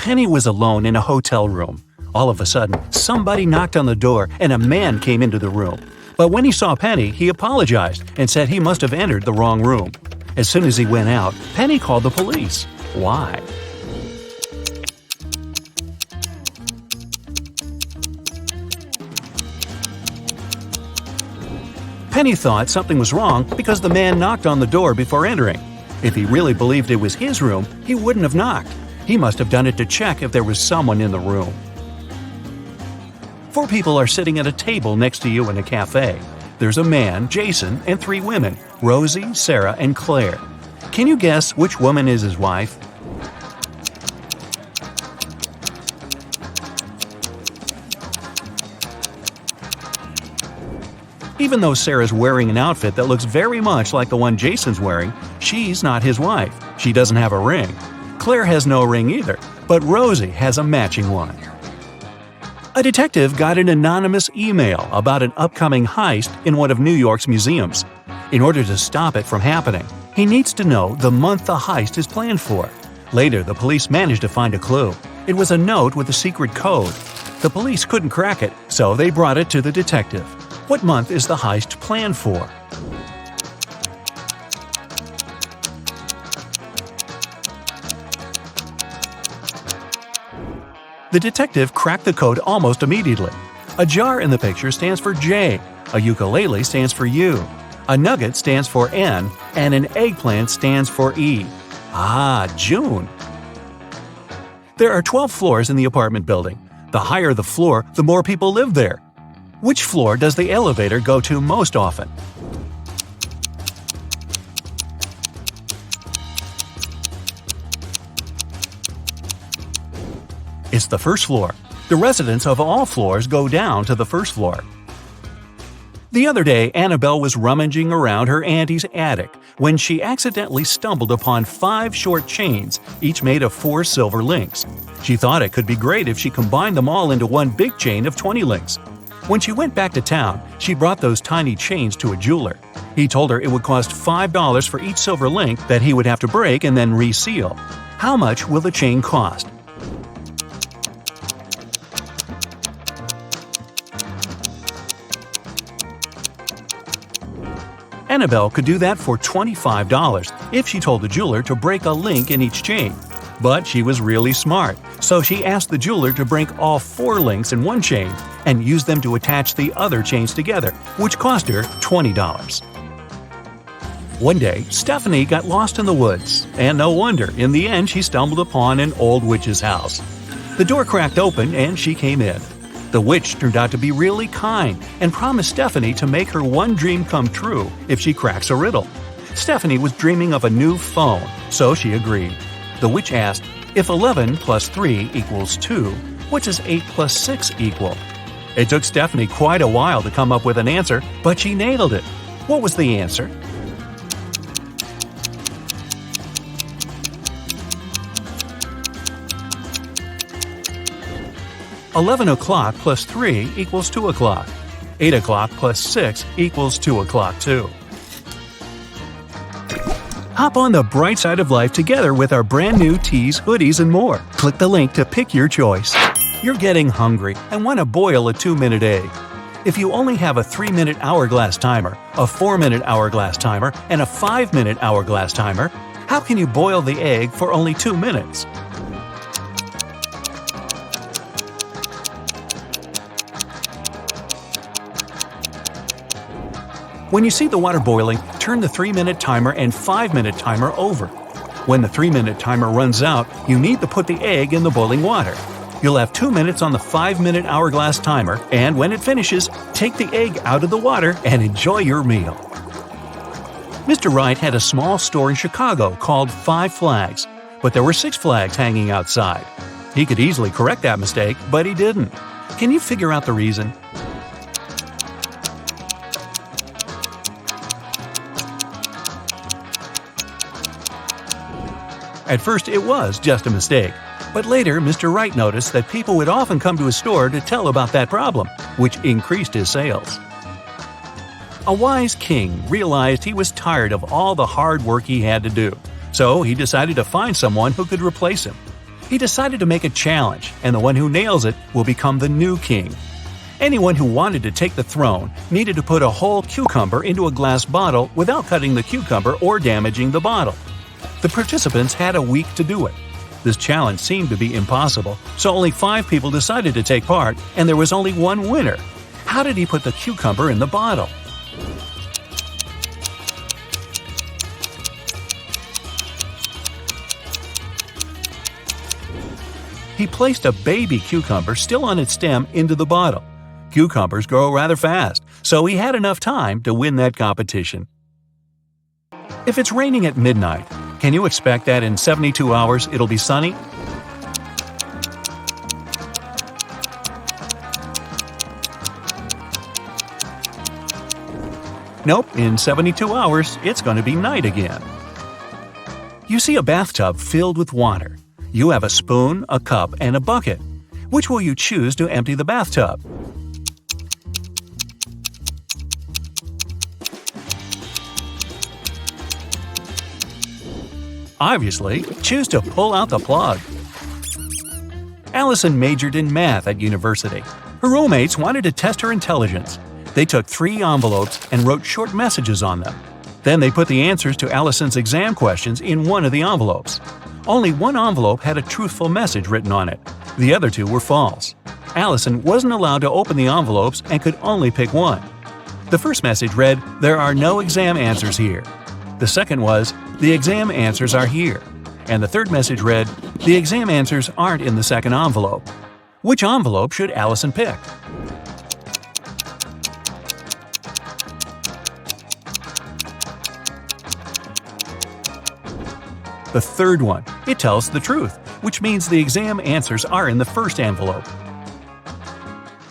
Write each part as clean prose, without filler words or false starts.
Penny was alone in a hotel room. All of a sudden, somebody knocked on the door and a man came into the room. But when he saw Penny, he apologized and said he must have entered the wrong room. As soon as he went out, Penny called the police. Why? Penny thought something was wrong because the man knocked on the door before entering. If he really believed it was his room, he wouldn't have knocked. He must have done it to check if there was someone in the room. 4 people are sitting at a table next to you in a cafe. There's a man, Jason, and 3 women, Rosie, Sarah, and Claire. Can you guess which woman is his wife? Even though Sarah's wearing an outfit that looks very much like the one Jason's wearing, she's not his wife. She doesn't have a ring. Claire has no ring either, but Rosie has a matching one. A detective got an anonymous email about an upcoming heist in one of New York's museums. In order to stop it from happening, he needs to know the month the heist is planned for. Later, the police managed to find a clue. It was a note with a secret code. The police couldn't crack it, so they brought it to the detective. What month is the heist planned for? The detective cracked the code almost immediately. A jar in the picture stands for J, a ukulele stands for U, a nugget stands for N, and an eggplant stands for E. Ah, June! There are 12 floors in the apartment building. The higher the floor, the more people live there. Which floor does the elevator go to most often? It's the first floor. The residents of all floors go down to the first floor. The other day, Annabelle was rummaging around her auntie's attic when she accidentally stumbled upon 5 short chains, each made of 4 silver links. She thought it could be great if she combined them all into one big chain of 20 links. When she went back to town, she brought those tiny chains to a jeweler. He told her it would cost $5 for each silver link that he would have to break and then reseal. How much will the chain cost? Annabelle could do that for $25 if she told the jeweler to break a link in each chain. But she was really smart, so she asked the jeweler to break all 4 links in one chain and use them to attach the other chains together, which cost her $20. One day, Stephanie got lost in the woods, and no wonder, in the end she stumbled upon an old witch's house. The door cracked open and she came in. The witch turned out to be really kind and promised Stephanie to make her one dream come true if she cracks a riddle. Stephanie was dreaming of a new phone, so she agreed. The witch asked, if 11 plus 3 equals 2, what does 8 plus 6 equal? It took Stephanie quite a while to come up with an answer, but she nailed it. What was the answer? $11 plus 3 equals 2 o'clock. 8 o'clock plus 6 equals 2 o'clock too. Hop on the bright side of life together with our brand new tees, hoodies, and more. Click the link to pick your choice. You're getting hungry and want to boil a 2-minute egg. If you only have a 3-minute hourglass timer, a 4-minute hourglass timer, and a 5-minute hourglass timer, how can you boil the egg for only 2 minutes? When you see the water boiling, turn the 3-minute timer and 5-minute timer over. When the 3-minute timer runs out, you need to put the egg in the boiling water. You'll have 2 minutes on the 5-minute hourglass timer, and when it finishes, take the egg out of the water and enjoy your meal. Mr. Wright had a small store in Chicago called 5 Flags, but there were 6 flags hanging outside. He could easily correct that mistake, but he didn't. Can you figure out the reason? At first, it was just a mistake, but later Mr. Wright noticed that people would often come to his store to tell about that problem, which increased his sales. A wise king realized he was tired of all the hard work he had to do, so he decided to find someone who could replace him. He decided to make a challenge, and the one who nails it will become the new king. Anyone who wanted to take the throne needed to put a whole cucumber into a glass bottle without cutting the cucumber or damaging the bottle. The participants had a week to do it. This challenge seemed to be impossible, so only 5 people decided to take part, and there was only one winner. How did he put the cucumber in the bottle? He placed a baby cucumber still on its stem into the bottle. Cucumbers grow rather fast, so he had enough time to win that competition. If it's raining at midnight, can you expect that in 72 hours it'll be sunny? Nope, in 72 hours it's going to be night again. You see a bathtub filled with water. You have a spoon, a cup, and a bucket. Which will you choose to empty the bathtub? Obviously, choose to pull out the plug. Allison majored in math at university. Her roommates wanted to test her intelligence. They took 3 envelopes and wrote short messages on them. Then they put the answers to Allison's exam questions in one of the envelopes. Only one envelope had a truthful message written on it. The other 2 were false. Allison wasn't allowed to open the envelopes and could only pick one. The first message read, "There are no exam answers here." The second was, "The exam answers are here." And the third message read, "The exam answers aren't in the second envelope." Which envelope should Allison pick? The third one. It tells the truth, which means the exam answers are in the first envelope.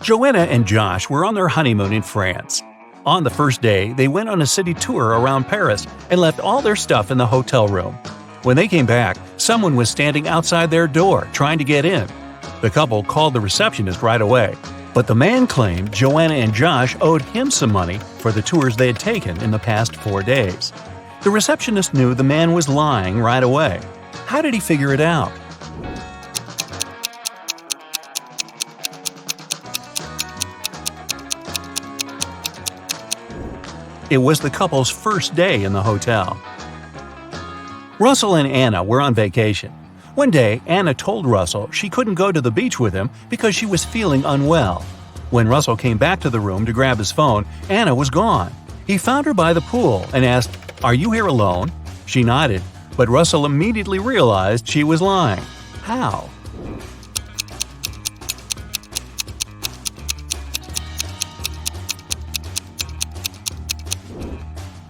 Joanna and Josh were on their honeymoon in France. On the first day, they went on a city tour around Paris and left all their stuff in the hotel room. When they came back, someone was standing outside their door trying to get in. The couple called the receptionist right away, but the man claimed Joanna and Josh owed him some money for the tours they had taken in the past 4 days. The receptionist knew the man was lying right away. How did he figure it out? It was the couple's first day in the hotel. Russell and Anna were on vacation. One day, Anna told Russell she couldn't go to the beach with him because she was feeling unwell. When Russell came back to the room to grab his phone, Anna was gone. He found her by the pool and asked, "Are you here alone?" She nodded, but Russell immediately realized she was lying. How?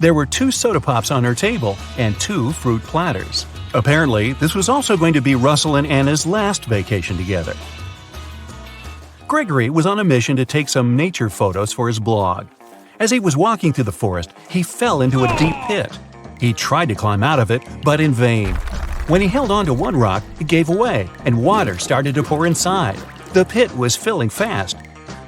There were 2 soda pops on her table and 2 fruit platters. Apparently, this was also going to be Russell and Anna's last vacation together. Gregory was on a mission to take some nature photos for his blog. As he was walking through the forest, he fell into a deep pit. He tried to climb out of it, but in vain. When he held onto one rock, it gave away, and water started to pour inside. The pit was filling fast.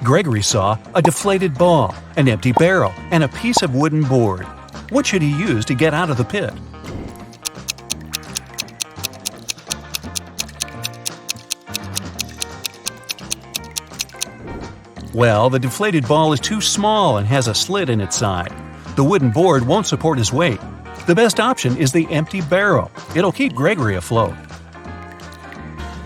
Gregory saw a deflated ball, an empty barrel, and a piece of wooden board. What should he use to get out of the pit? Well, the deflated ball is too small and has a slit in its side. The wooden board won't support his weight. The best option is the empty barrel. It'll keep Gregory afloat.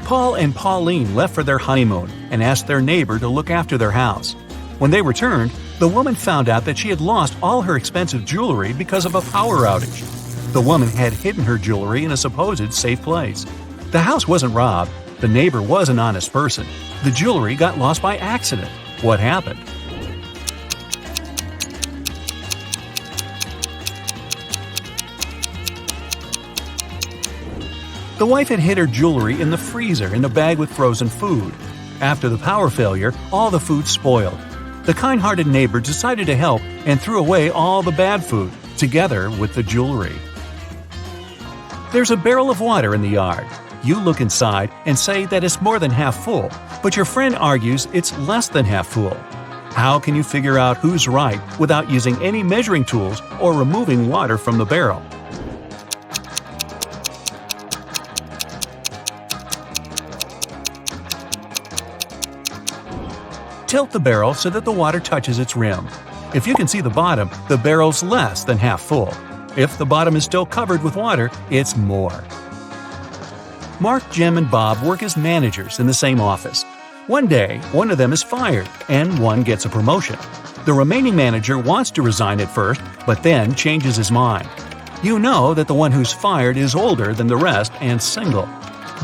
Paul and Pauline left for their honeymoon and asked their neighbor to look after their house. When they returned, the woman found out that she had lost all her expensive jewelry because of a power outage. The woman had hidden her jewelry in a supposed safe place. The house wasn't robbed. The neighbor was an honest person. The jewelry got lost by accident. What happened? The wife had hid her jewelry in the freezer in a bag with frozen food. After the power failure, all the food spoiled. The kind-hearted neighbor decided to help and threw away all the bad food, together with the jewelry. There's a barrel of water in the yard. You look inside and say that it's more than half full, but your friend argues it's less than half full. How can you figure out who's right without using any measuring tools or removing water from the barrel? Tilt the barrel so that the water touches its rim. If you can see the bottom, the barrel's less than half full. If the bottom is still covered with water, it's more. Mark, Jim, and Bob work as managers in the same office. One day, one of them is fired, and one gets a promotion. The remaining manager wants to resign at first, but then changes his mind. You know that the one who's fired is older than the rest and single.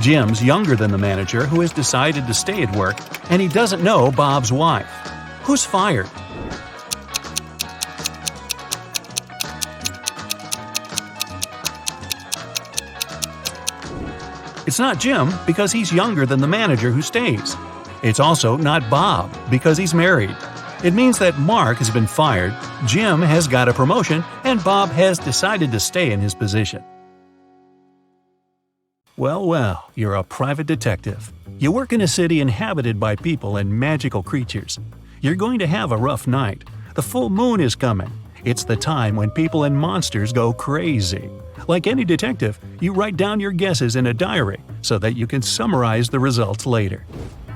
Jim's younger than the manager, who has decided to stay at work, and he doesn't know Bob's wife. Who's fired? It's not Jim, because he's younger than the manager who stays. It's also not Bob, because he's married. It means that Mark has been fired, Jim has got a promotion, and Bob has decided to stay in his position. Well, you're a private detective. You work in a city inhabited by people and magical creatures. You're going to have a rough night. The full moon is coming. It's the time when people and monsters go crazy. Like any detective, you write down your guesses in a diary so that you can summarize the results later.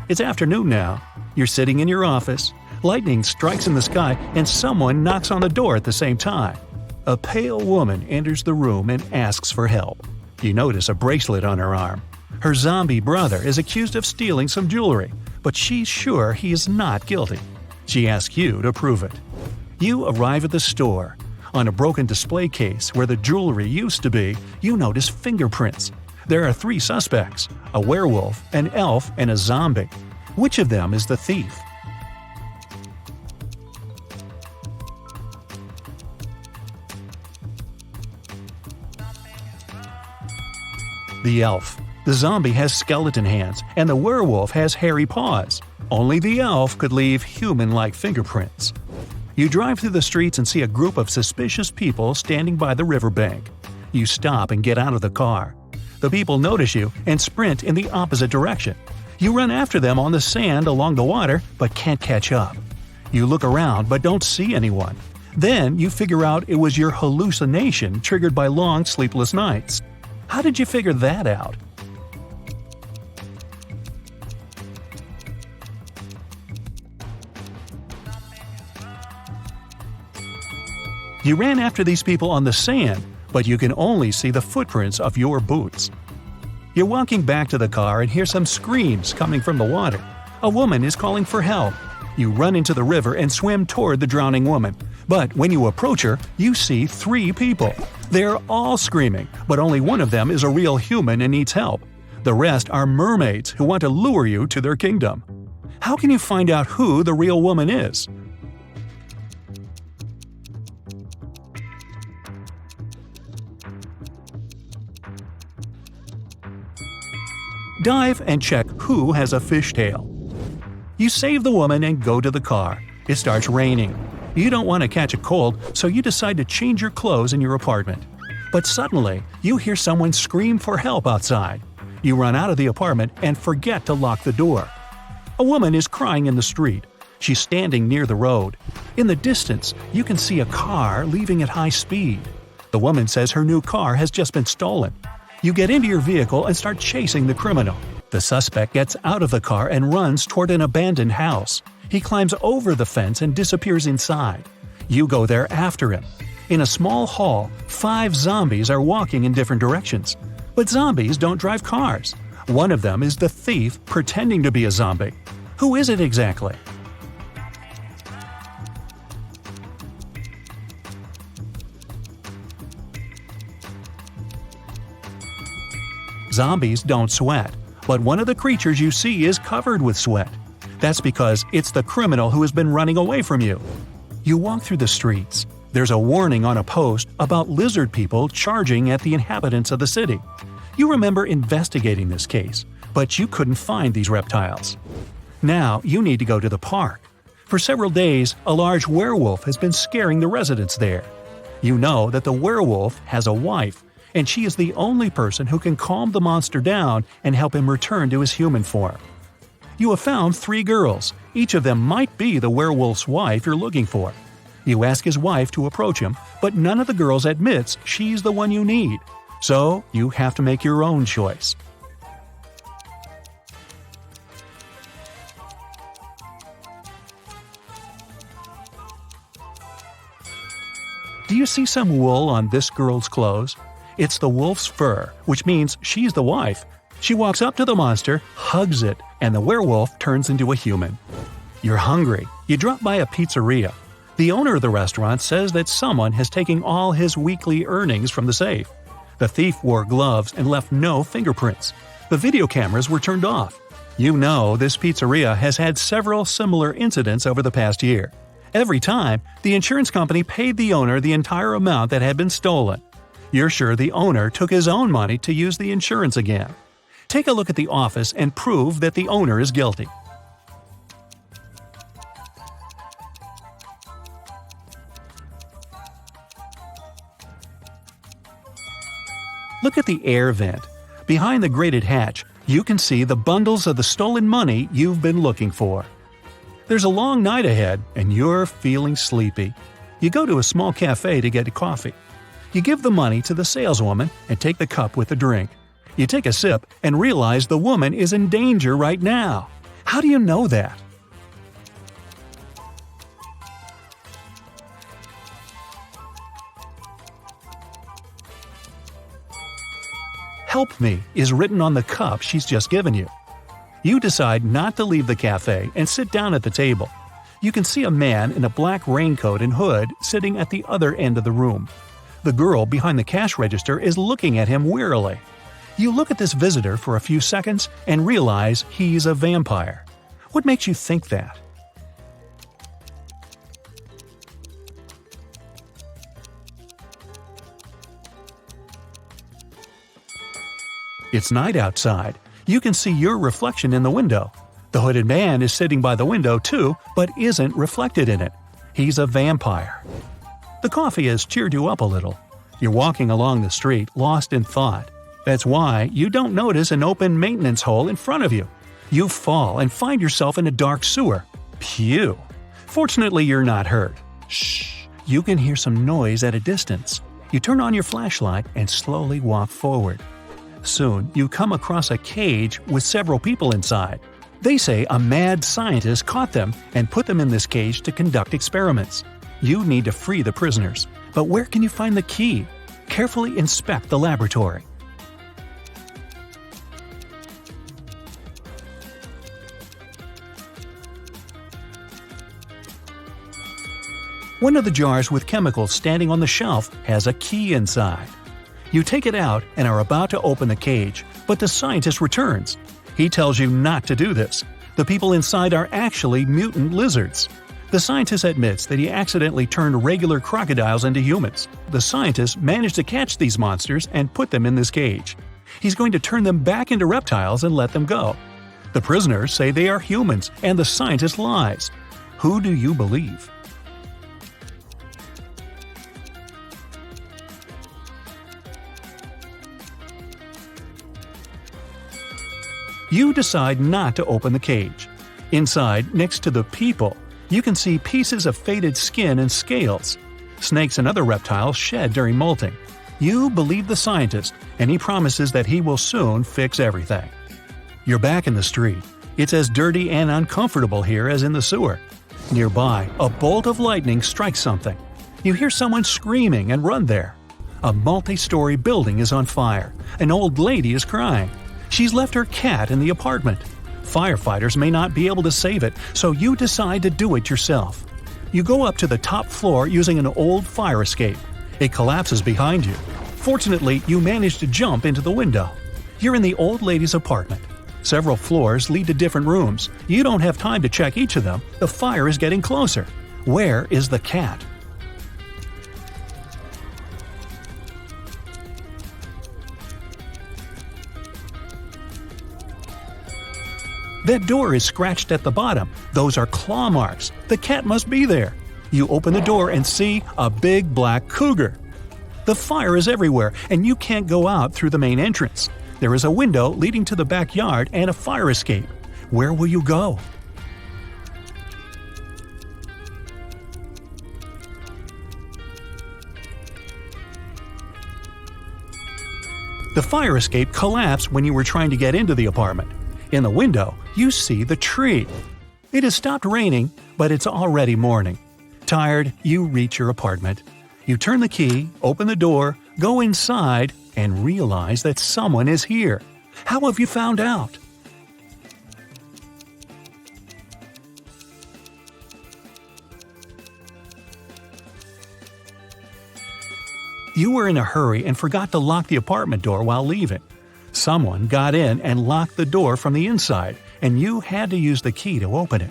It's afternoon now. You're sitting in your office. Lightning strikes in the sky and someone knocks on the door at the same time. A pale woman enters the room and asks for help. You notice a bracelet on her arm. Her zombie brother is accused of stealing some jewelry, but she's sure he is not guilty. She asks you to prove it. You arrive at the store. On a broken display case where the jewelry used to be, you notice fingerprints. There are 3 suspects: a werewolf, an elf, and a zombie. Which of them is the thief? The elf. The zombie has skeleton hands, and the werewolf has hairy paws. Only the elf could leave human-like fingerprints. You drive through the streets and see a group of suspicious people standing by the riverbank. You stop and get out of the car. The people notice you and sprint in the opposite direction. You run after them on the sand along the water, but can't catch up. You look around but don't see anyone. Then you figure out it was your hallucination triggered by long sleepless nights. How did you figure that out? You ran after these people on the sand, but you can only see the footprints of your boots. You're walking back to the car and hear some screams coming from the water. A woman is calling for help. You run into the river and swim toward the drowning woman. But when you approach her, you see 3 people. They're all screaming, but only one of them is a real human and needs help. The rest are mermaids who want to lure you to their kingdom. How can you find out who the real woman is? Dive and check who has a fishtail. You save the woman and go to the car. It starts raining. You don't want to catch a cold, so you decide to change your clothes in your apartment. But suddenly, you hear someone scream for help outside. You run out of the apartment and forget to lock the door. A woman is crying in the street. She's standing near the road. In the distance, you can see a car leaving at high speed. The woman says her new car has just been stolen. You get into your vehicle and start chasing the criminal. The suspect gets out of the car and runs toward an abandoned house. He climbs over the fence and disappears inside. You go there after him. In a small hall, 5 zombies are walking in different directions. But zombies don't drive cars. One of them is the thief pretending to be a zombie. Who is it exactly? Zombies don't sweat, but one of the creatures you see is covered with sweat. That's because it's the criminal who has been running away from you. You walk through the streets. There's a warning on a post about lizard people charging at the inhabitants of the city. You remember investigating this case, but you couldn't find these reptiles. Now you need to go to the park. For several days, a large werewolf has been scaring the residents there. You know that the werewolf has a wife, and she is the only person who can calm the monster down and help him return to his human form. You have found 3 girls. Each of them might be the werewolf's wife you're looking for. You ask his wife to approach him, but none of the girls admits she's the one you need. So you have to make your own choice. Do you see some wool on this girl's clothes? It's the wolf's fur, which means she's the wife. She walks up to the monster, hugs it, and the werewolf turns into a human. You're hungry. You drop by a pizzeria. The owner of the restaurant says that someone has taken all his weekly earnings from the safe. The thief wore gloves and left no fingerprints. The video cameras were turned off. You know this pizzeria has had several similar incidents over the past year. Every time, the insurance company paid the owner the entire amount that had been stolen. You're sure the owner took his own money to use the insurance again. Take a look at the office and prove that the owner is guilty. Look at the air vent. Behind the grated hatch, you can see the bundles of the stolen money you've been looking for. There's a long night ahead, and you're feeling sleepy. You go to a small cafe to get a coffee. You give the money to the saleswoman and take the cup with the drink. You take a sip and realize the woman is in danger right now. How do you know that? "Help me" is written on the cup she's just given you. You decide not to leave the cafe and sit down at the table. You can see a man in a black raincoat and hood sitting at the other end of the room. The girl behind the cash register is looking at him wearily. You look at this visitor for a few seconds and realize he's a vampire. What makes you think that? It's night outside. You can see your reflection in the window. The hooded man is sitting by the window too, but isn't reflected in it. He's a vampire. The coffee has cheered you up a little. You're walking along the street, lost in thought. That's why you don't notice an open maintenance hole in front of you. You fall and find yourself in a dark sewer. Phew! Fortunately, you're not hurt. Shh! You can hear some noise at a distance. You turn on your flashlight and slowly walk forward. Soon, you come across a cage with several people inside. They say a mad scientist caught them and put them in this cage to conduct experiments. You need to free the prisoners. But where can you find the key? Carefully inspect the laboratory. One of the jars with chemicals standing on the shelf has a key inside. You take it out and are about to open the cage, but the scientist returns. He tells you not to do this. The people inside are actually mutant lizards. The scientist admits that he accidentally turned regular crocodiles into humans. The scientist managed to catch these monsters and put them in this cage. He's going to turn them back into reptiles and let them go. The prisoners say they are humans, and the scientist lies. Who do you believe? You decide not to open the cage. Inside, next to the people, you can see pieces of faded skin and scales. Snakes and other reptiles shed during molting. You believe the scientist, and he promises that he will soon fix everything. You're back in the street. It's as dirty and uncomfortable here as in the sewer. Nearby, a bolt of lightning strikes something. You hear someone screaming and run there. A multi-story building is on fire. An old lady is crying. She's left her cat in the apartment. Firefighters may not be able to save it, so you decide to do it yourself. You go up to the top floor using an old fire escape. It collapses behind you. Fortunately, you manage to jump into the window. You're in the old lady's apartment. Several floors lead to different rooms. You don't have time to check each of them. The fire is getting closer. Where is the cat? That door is scratched at the bottom. Those are claw marks. The cat must be there. You open the door and see a big black cougar. The fire is everywhere, and you can't go out through the main entrance. There is a window leading to the backyard and a fire escape. Where will you go? The fire escape collapsed when you were trying to get into the apartment. In the window, you see the tree. It has stopped raining, but it's already morning. Tired, you reach your apartment. You turn the key, open the door, go inside, and realize that someone is here. How have you found out? You were in a hurry and forgot to lock the apartment door while leaving. Someone got in and locked the door from the inside, and you had to use the key to open it.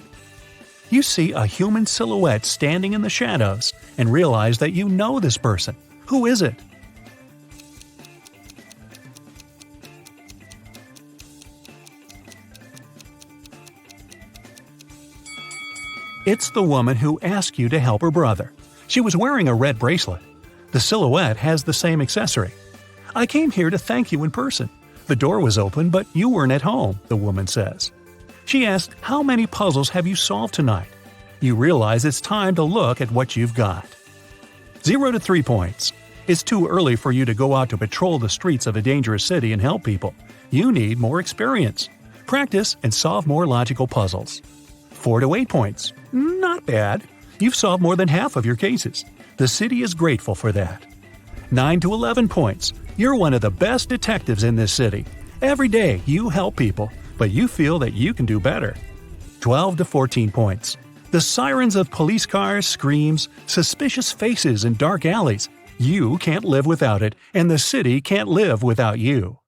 You see a human silhouette standing in the shadows and realize that you know this person. Who is it? It's the woman who asked you to help her brother. She was wearing a red bracelet. The silhouette has the same accessory. I came here to thank you in person. The door was open, but you weren't at home, the woman says. She asked, how many puzzles have you solved tonight? You realize it's time to look at what you've got. 0 to 3 points. It's too early for you to go out to patrol the streets of a dangerous city and help people. You need more experience. Practice and solve more logical puzzles. 4 to 8 points. Not bad. You've solved more than half of your cases. The city is grateful for that. 9 to 11 points. You're one of the best detectives in this city. Every day you help people, but you feel that you can do better. 12 to 14 points. The sirens of police cars, screams, suspicious faces in dark alleys. You can't live without it, and the city can't live without you.